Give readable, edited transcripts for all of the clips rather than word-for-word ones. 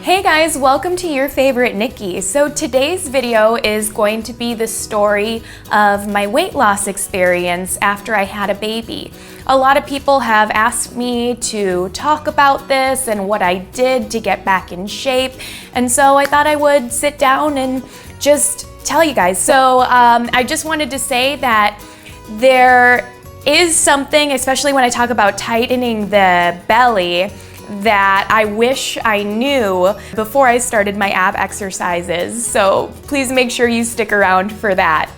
Hey guys, welcome to Your Favorite Nikki. So today's video is going to be the story of my weight loss experience after I had a baby. A lot of people have asked me to talk about this and what I did to get back in shape, and so I thought I would sit down and just tell you guys. So I just wanted to say that there is something, especially when I talk about tightening the belly, that I wish I knew before I started my ab exercises. So please make sure you stick around for that.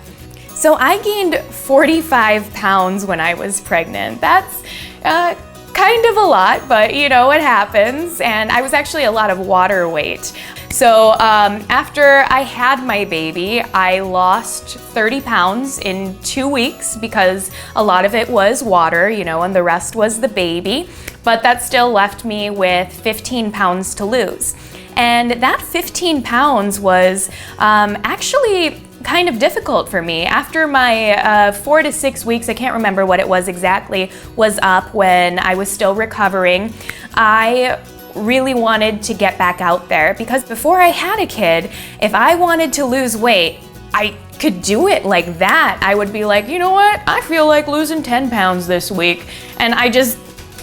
So I gained 45 pounds when I was pregnant. That's kind of a lot, but you know, it happens. And I was actually a lot of water weight. So after I had my baby, I lost 30 pounds in 2 weeks because a lot of it was water, you know, and the rest was the baby. But that still left me with 15 pounds to lose. And that 15 pounds was actually kind of difficult for me. After my 4 to 6 weeks, I can't remember what it was exactly, was up when I was still recovering, I really wanted to get back out there because before I had a kid, if I wanted to lose weight, I could do it like that. I would be like, you know what? I feel like losing 10 pounds this week. And I just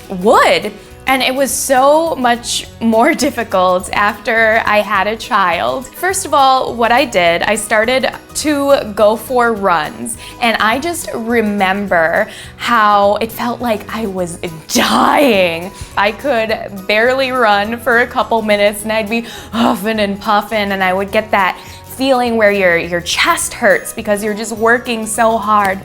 would. And it was so much more difficult after I had a child. First of all, what I did, I started to go for runs. And I just remember how it felt like I was dying. I could barely run for a couple minutes and I'd be huffing and puffing, and I would get that feeling where your chest hurts because you're just working so hard.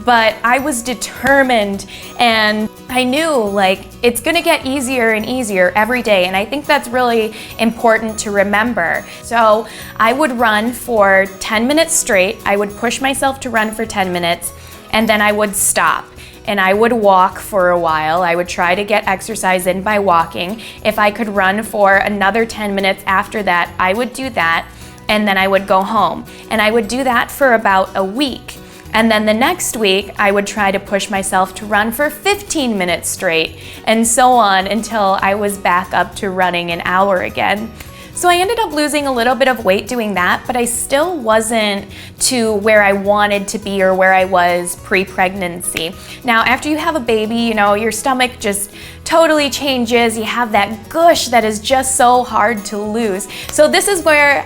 But I was determined, and I knew like it's gonna get easier and easier every day, and I think that's really important to remember. So I would run for 10 minutes straight. I would push myself to run for 10 minutes, and then I would stop. And I would walk for a while. I would try to get exercise in by walking. If I could run for another 10 minutes after that, I would do that, and then I would go home. And I would do that for about a week. And then the next week, I would try to push myself to run for 15 minutes straight, and so on until I was back up to running an hour again. So I ended up losing a little bit of weight doing that, but I still wasn't to where I wanted to be or where I was pre-pregnancy. Now, after you have a baby, you know, your stomach just totally changes. You have that gush that is just so hard to lose. So this is where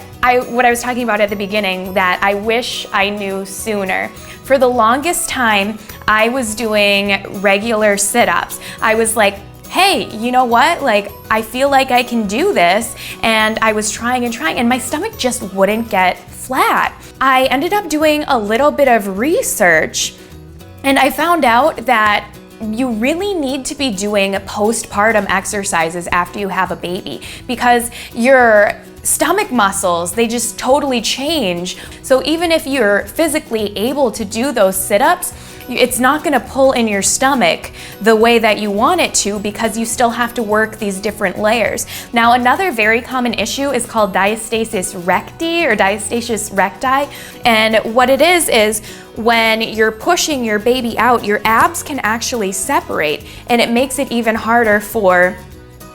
what I was talking about at the beginning, that I wish I knew sooner. For the longest time, I was doing regular sit-ups. I was like, hey, you know what? Like, I feel like I can do this. And I was trying and my stomach just wouldn't get flat. I ended up doing a little bit of research, and I found out that you really need to be doing postpartum exercises after you have a baby because your stomach muscles, they just totally change. So even if you're physically able to do those sit-ups, it's not gonna pull in your stomach the way that you want it to because you still have to work these different layers. Now, another very common issue is called diastasis recti or diastasis recti. And what it is when you're pushing your baby out, your abs can actually separate, and it makes it even harder for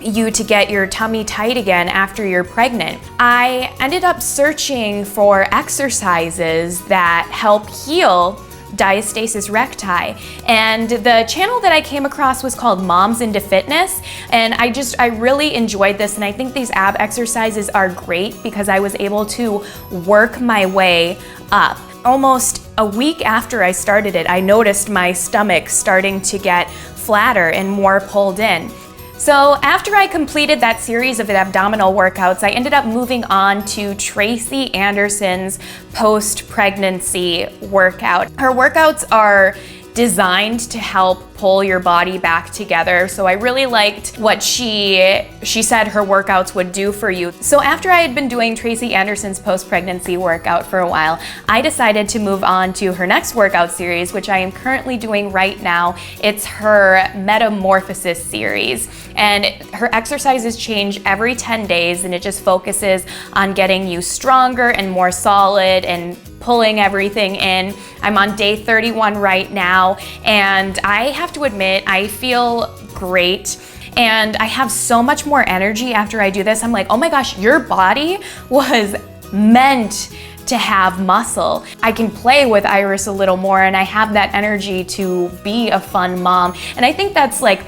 you to get your tummy tight again after you're pregnant. I ended up searching for exercises that help heal diastasis recti, and the channel that I came across was called Moms into Fitness, and I really enjoyed this, and I think these ab exercises are great because I was able to work my way up. Almost a week after I started it, I noticed my stomach starting to get flatter and more pulled in. So after I completed that series of abdominal workouts, I ended up moving on to Tracy Anderson's post-pregnancy workout. Her workouts are designed to help pull your body back together. So I really liked what she said her workouts would do for you. So after I had been doing Tracy Anderson's post-pregnancy workout for a while, I decided to move on to her next workout series, which I am currently doing right now. It's her Metamorphosis series. And her exercises change every 10 days, and it just focuses on getting you stronger and more solid and pulling everything in. I'm on day 31 right now, and I have to admit, I feel great. and I have so much more energy after I do this. I'm like, oh my gosh, your body was meant to have muscle. I can play with Iris a little more, and I have that energy to be a fun mom. And I think that's like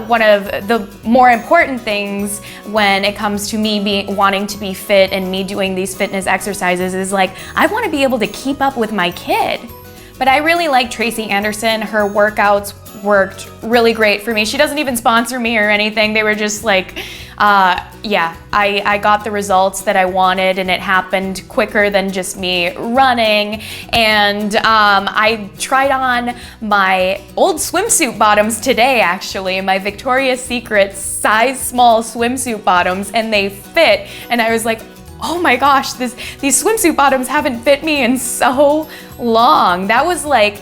one of the more important things when it comes to me wanting to be fit and me doing these fitness exercises is like, I want to be able to keep up with my kid. But I really like Tracy Anderson. Her workouts worked really great for me. She doesn't even sponsor me or anything. They were just like, yeah, I got the results that I wanted, and it happened quicker than just me running. And I tried on my old swimsuit bottoms today, actually, my Victoria's Secret size small swimsuit bottoms, and they fit. And I was like, oh my gosh, these swimsuit bottoms haven't fit me in so long. That was like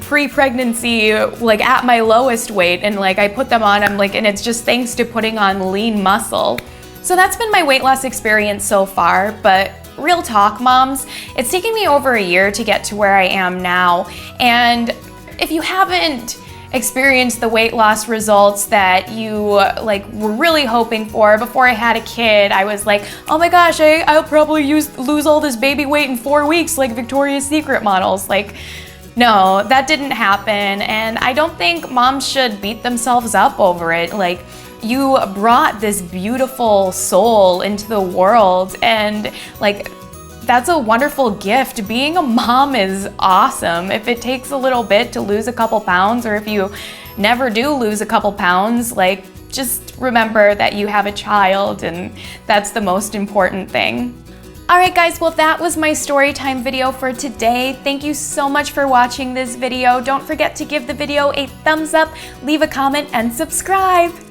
pre-pregnancy, like at my lowest weight, and like I put them on, I'm like, and it's just thanks to putting on lean muscle. So that's been my weight loss experience so far, but real talk, moms, it's taken me over a year to get to where I am now. And if you haven't experienced the weight loss results that you like were really hoping for before I had a kid, I was like, oh my gosh, I'll probably lose all this baby weight in 4 weeks like Victoria's Secret models. Like, no, that didn't happen, and I don't think moms should beat themselves up over it. Like, you brought this beautiful soul into the world, and like, that's a wonderful gift. Being a mom is awesome. If it takes a little bit to lose a couple pounds, or if you never do lose a couple pounds, like, just remember that you have a child, and that's the most important thing. All right, guys, well, that was my story time video for today. Thank you so much for watching this video. Don't forget to give the video a thumbs up, leave a comment, and subscribe.